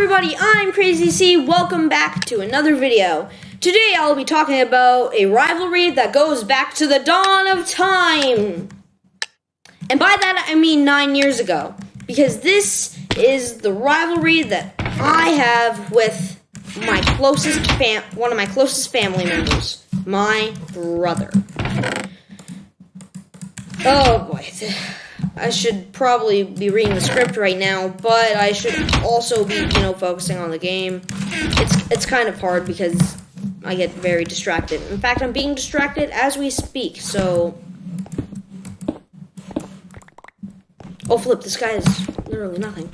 everybody, I'm Crazy C. Welcome back to another video. Today I'll be talking about a rivalry that goes back to the dawn of time. And by that I mean 9 years ago. Because this is the rivalry that I have with one of my closest family members, my brother. Oh boy. I should probably be reading the script right now, but I should also be, focusing on the game. It's kind of hard because I get very distracted. In fact, I'm being distracted as we speak, so... Oh, flip, this guy is literally nothing.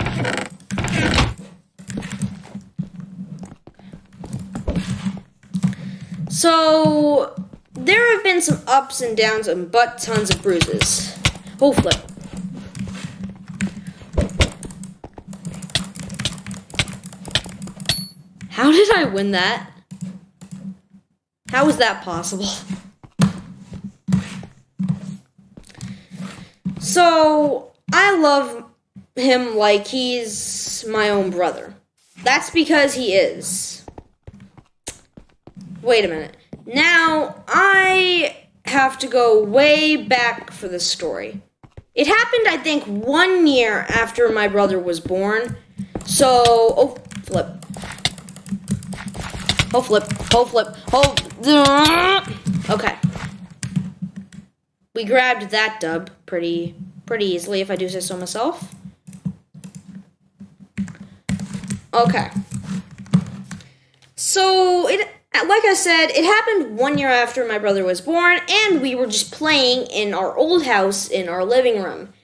So, there have been some ups and downs and tons of bruises. Oh, flip. How did I win that? How was that possible? So, I love him like he's my own brother. That's because he is. Wait a minute. Now, I have to go way back for this story. It happened, I think, 1 year after my brother was born. So, oh, flip. Oh, flip. Oh, flip. Oh, okay. We grabbed that dub pretty easily, if I do say so myself. Okay. So, like I said, it happened 1 year after my brother was born, and we were just playing in our old house in our living room.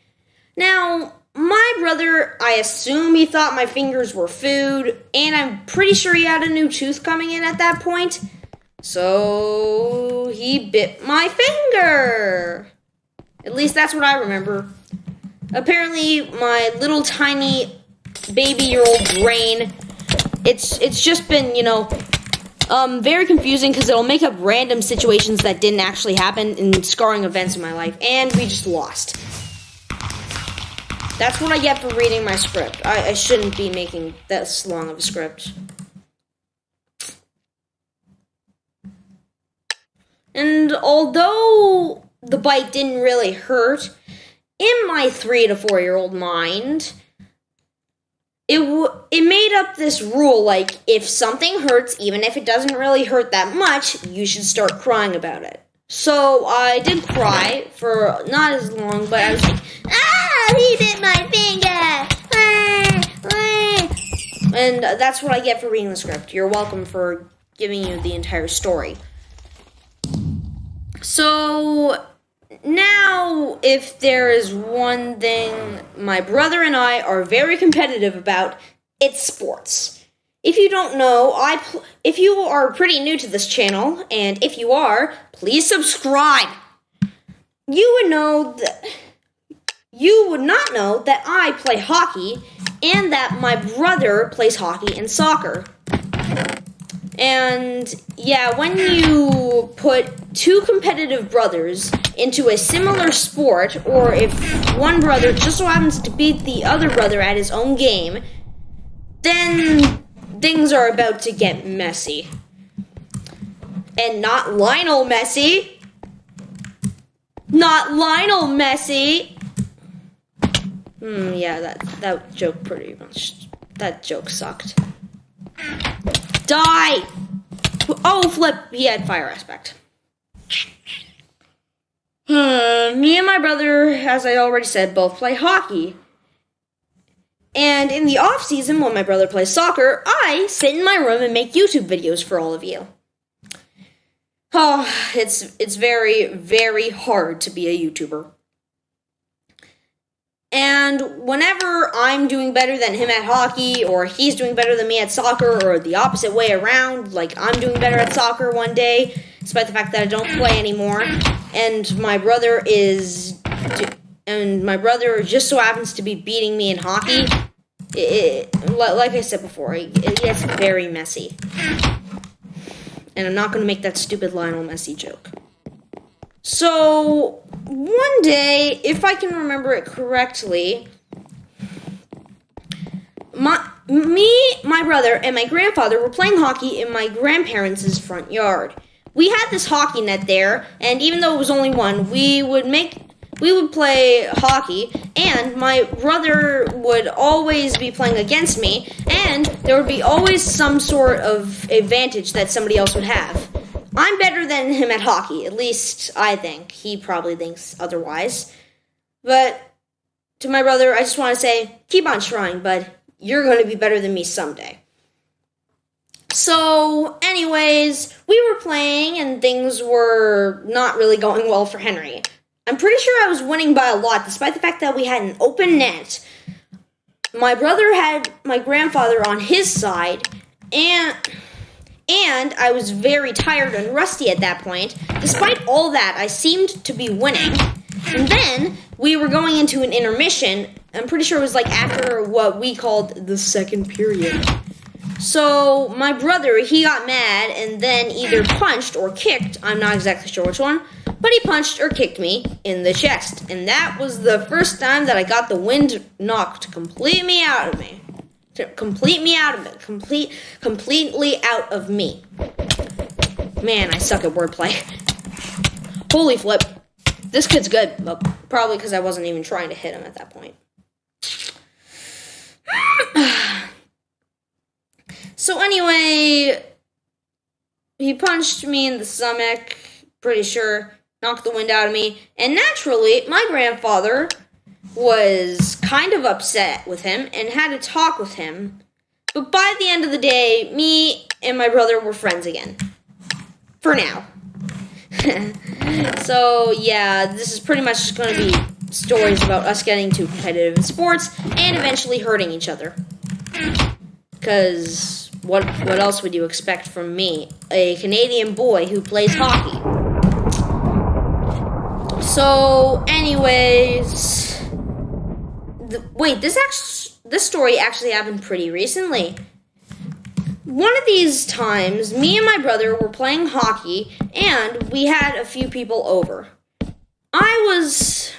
Now, my brother, I assume he thought my fingers were food, and I'm pretty sure he had a new tooth coming in at that point. So, he bit my finger. At least that's what I remember. Apparently, my little tiny baby-year-old brain, it's just been, very confusing because it'll make up random situations that didn't actually happen and scarring events in my life, and we just lost. That's what I get for reading my script. I shouldn't be making this long of a script. And although the bite didn't really hurt, in my 3 to 4 year old mind, it made up this rule, like, if something hurts, even if it doesn't really hurt that much, you should start crying about it. So I did cry for not as long, but I was like, he bit my finger! And that's what I get for reading the script. You're welcome for giving you the entire story. So, now, if there is one thing my brother and I are very competitive about, it's sports. If you don't know, if you are pretty new to this channel, and if you are, please subscribe. You would not know that I play hockey and that my brother plays hockey and soccer. And yeah, when you put two competitive brothers into a similar sport, or if one brother just so happens to beat the other brother at his own game, then things are about to get messy. And not Lionel Messi. Not Lionel Messi. Yeah, that joke that joke sucked. Die! Oh, flip, he had fire aspect. Me and my brother, as I already said, both play hockey. And in the off-season, when my brother plays soccer, I sit in my room and make YouTube videos for all of you. Oh, it's very, very hard to be a YouTuber. And whenever I'm doing better than him at hockey, or he's doing better than me at soccer, or the opposite way around, like I'm doing better at soccer one day, despite the fact that I don't play anymore, and my brother just so happens to be beating me in hockey, like I said before, it gets very messy. And I'm not going to make that stupid Lionel Messi joke. So, one day, if I can remember it correctly, Me, my brother, and my grandfather were playing hockey in my grandparents' front yard. We had this hockey net there, and even though it was only one, we would play hockey, and my brother would always be playing against me, and there would be always some sort of advantage that somebody else would have. I'm better than him at hockey, at least I think. He probably thinks otherwise. But to my brother, I just want to say, keep on trying, bud. You're going to be better than me someday. So, anyways, we were playing and things were not really going well for Henry. I'm pretty sure I was winning by a lot, despite the fact that we had an open net. My brother had my grandfather on his side, and I was very tired and rusty at that point. Despite all that, I seemed to be winning. And then we were going into an intermission. I'm pretty sure it was like after what we called the second period. So my brother, he got mad and then either punched or kicked, I'm not exactly sure which one, but he punched or kicked me in the chest. And that was the first time that I got the wind knocked completely out of me. Completely out of me. Man, I suck at wordplay. Holy flip. This kid's good, but probably because I wasn't even trying to hit him at that point. So anyway, he punched me in the stomach, pretty sure, knocked the wind out of me, and naturally, my grandfather was kind of upset with him and had to talk with him. But by the end of the day, me and my brother were friends again. For now. So, yeah, this is pretty much just going to be stories about us getting too competitive in sports and eventually hurting each other. Because what else would you expect from me, a Canadian boy who plays hockey? So, anyways, this story actually happened pretty recently. One of these times, me and my brother were playing hockey, and we had a few people over. I was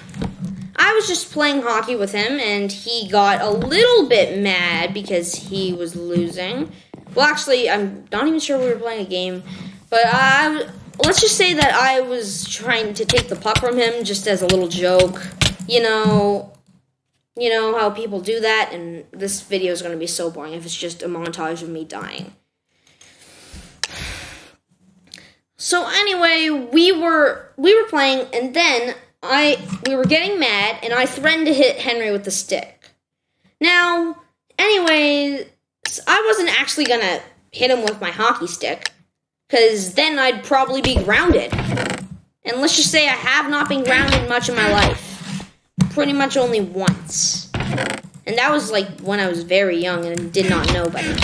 just playing hockey with him, and he got a little bit mad because he was losing. Well, actually, I'm not even sure we were playing a game, but let's just say that I was trying to take the puck from him just as a little joke. You know how people do that, and this video is going to be so boring if it's just a montage of me dying. So anyway, we were playing, and then we were getting mad, and I threatened to hit Henry with the stick. Now, anyway, I wasn't actually going to hit him with my hockey stick, because then I'd probably be grounded. And let's just say I have not been grounded much in my life. Pretty much only once. And that was like when I was very young and did not know better.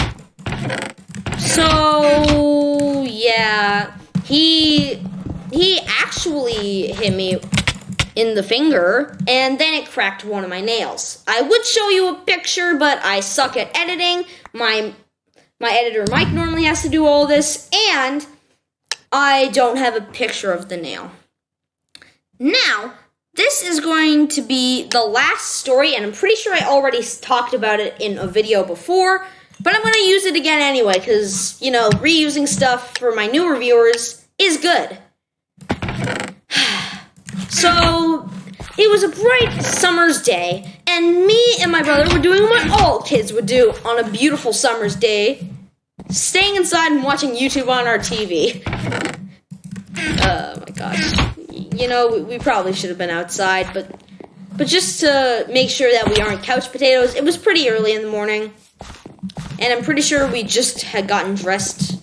So, yeah. He actually hit me in the finger, and then it cracked one of my nails. I would show you a picture, but I suck at editing. My editor Mike normally has to do all this, and I don't have a picture of the nail. Now, this is going to be the last story, and I'm pretty sure I already talked about it in a video before, but I'm going to use it again anyway, because, reusing stuff for my newer viewers is good. So, it was a bright summer's day, and me and my brother were doing what all kids would do on a beautiful summer's day, staying inside and watching YouTube on our TV. Oh my gosh. We probably should have been outside, but just to make sure that we aren't couch potatoes, it was pretty early in the morning, and I'm pretty sure we just had gotten dressed.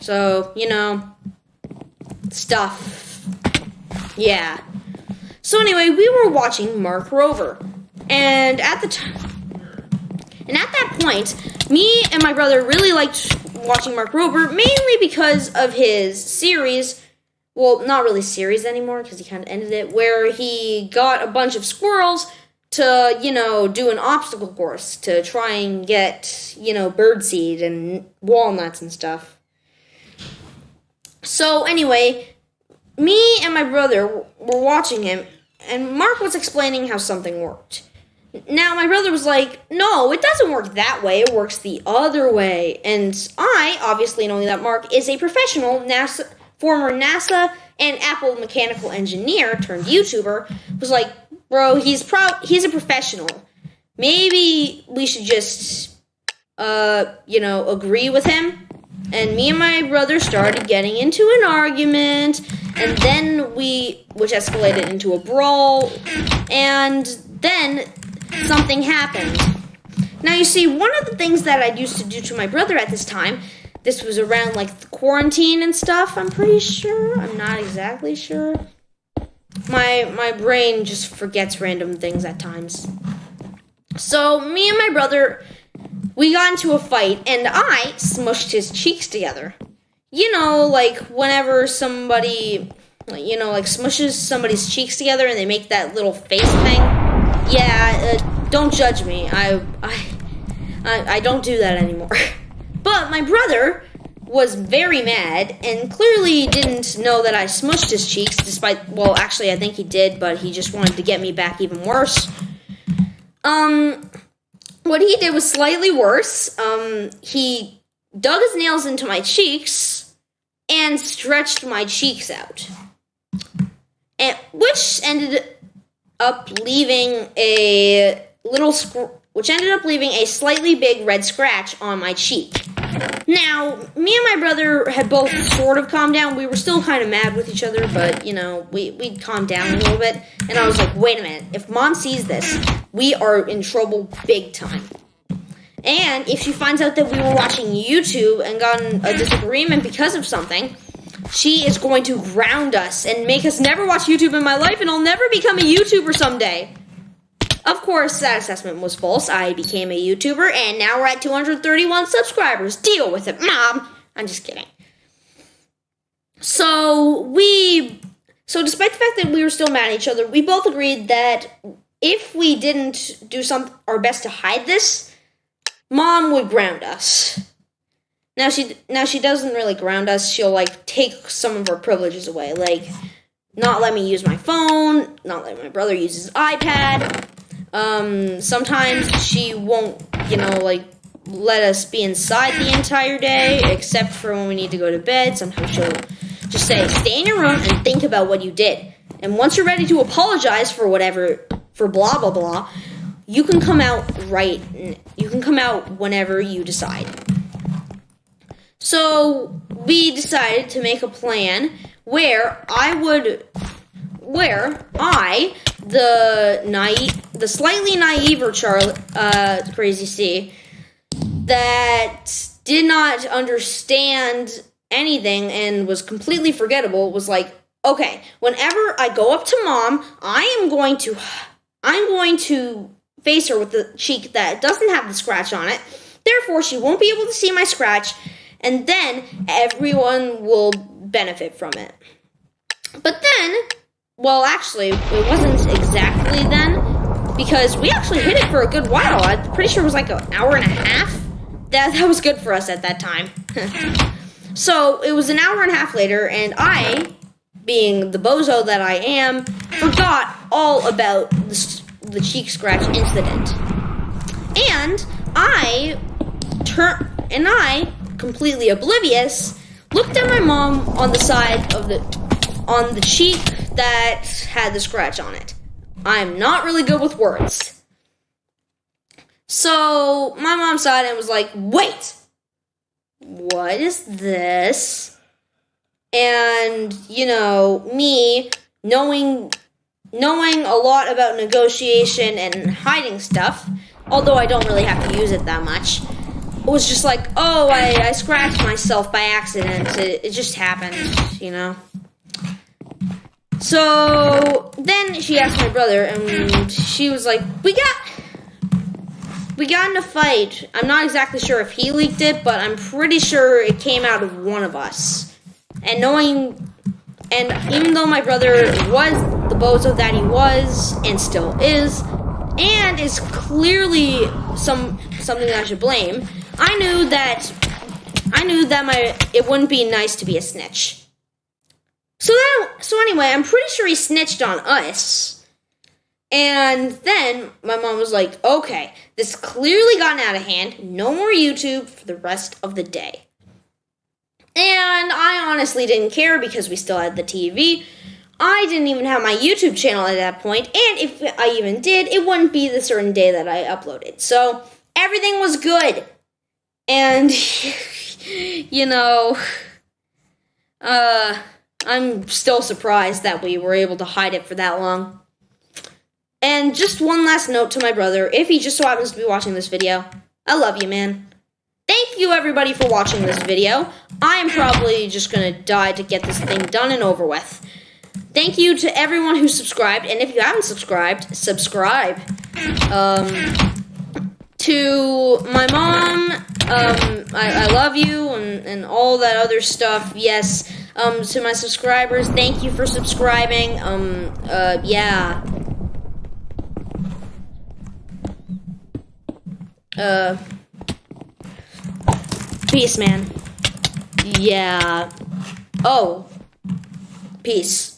So, stuff. Yeah. So anyway, we were watching Mark Rover, and at that point, me and my brother really liked watching Mark Rover, mainly because of his series. Well, not really series anymore, because he kind of ended it, where he got a bunch of squirrels to, do an obstacle course to try and get, birdseed and walnuts and stuff. So, anyway, me and my brother were watching him, and Mark was explaining how something worked. Now, my brother was like, no, it doesn't work that way. It works the other way. And I, obviously knowing that Mark is a professional former NASA and Apple mechanical engineer turned YouTuber, was like, bro, he's a professional. Maybe we should just, agree with him. And me and my brother started getting into an argument, and then which escalated into a brawl, and then something happened. Now, you see, one of the things that I used to do to my brother at this time, this was around, like, the quarantine and stuff, I'm pretty sure. I'm not exactly sure. My brain just forgets random things at times. So, me and my brother, we got into a fight, and I smushed his cheeks together. You know, like, whenever somebody, smushes somebody's cheeks together and they make that little face thing. Yeah, don't judge me. I don't do that anymore. But my brother was very mad and clearly didn't know that I smushed his cheeks, despite, well, actually, I think he did, but he just wanted to get me back even worse. What he did was slightly worse. He dug his nails into my cheeks and stretched my cheeks out, which ended up leaving a slightly big red scratch on my cheek. Now, me and my brother had both sort of calmed down. We were still kind of mad with each other, but, we'd calmed down a little bit. And I was like, wait a minute. If Mom sees this, we are in trouble big time. And if she finds out that we were watching YouTube and got in a disagreement because of something, she is going to ground us and make us never watch YouTube in my life, and I'll never become a YouTuber someday. Of course, that assessment was false. I became a YouTuber, and now we're at 231 subscribers. Deal with it, Mom. I'm just kidding. So despite the fact that we were still mad at each other, we both agreed that if we didn't do our best to hide this, Mom would ground us. Now she doesn't really ground us. She'll, like, take some of our privileges away. Like, not let me use my phone, not let my brother use his iPad. Sometimes she won't, let us be inside the entire day, except for when we need to go to bed. Sometimes she'll just say, stay in your room and think about what you did. And once you're ready to apologize for blah, blah, blah, you can come out whenever you decide. So, we decided to make a plan where the slightly naive Crazy C, that did not understand anything and was completely forgettable, was like, okay, whenever I go up to Mom, I'm going to face her with the cheek that doesn't have the scratch on it. Therefore, she won't be able to see my scratch, and then everyone will benefit from it. But then, well, actually, it wasn't exactly then, because we actually hid it for a good while. I'm pretty sure it was like an hour and a half. That was good for us at that time. So, it was an hour and a half later, and I, being the bozo that I am, forgot all about the cheek scratch incident. And I, completely oblivious, looked at my mom on the side of on the cheek that had the scratch on it. I'm not really good with words. So, my mom saw it and was like, wait, what is this? And, me knowing a lot about negotiation and hiding stuff, although I don't really have to use it that much, was just like, oh, I scratched myself by accident. It just happened, So, then she asked my brother, and she was like, we got in a fight. I'm not exactly sure if he leaked it, but I'm pretty sure it came out of one of us. And even though my brother was the bozo that he was, and still is, and is clearly something that I should blame, I knew that it wouldn't be nice to be a snitch. So anyway, I'm pretty sure he snitched on us. And then my mom was like, okay, this clearly gotten out of hand. No more YouTube for the rest of the day. And I honestly didn't care because we still had the TV. I didn't even have my YouTube channel at that point. And if I even did, it wouldn't be the certain day that I uploaded. So everything was good. And, I'm still surprised that we were able to hide it for that long. And just one last note to my brother, if he just so happens to be watching this video, I love you, man. Thank you, everybody, for watching this video. I am probably just going to die to get this thing done and over with. Thank you to everyone who subscribed, and if you haven't subscribed, subscribe. To my mom, I love you, and all that other stuff, yes. To my subscribers, thank you for subscribing, yeah. Peace, man. Yeah. Oh. Peace.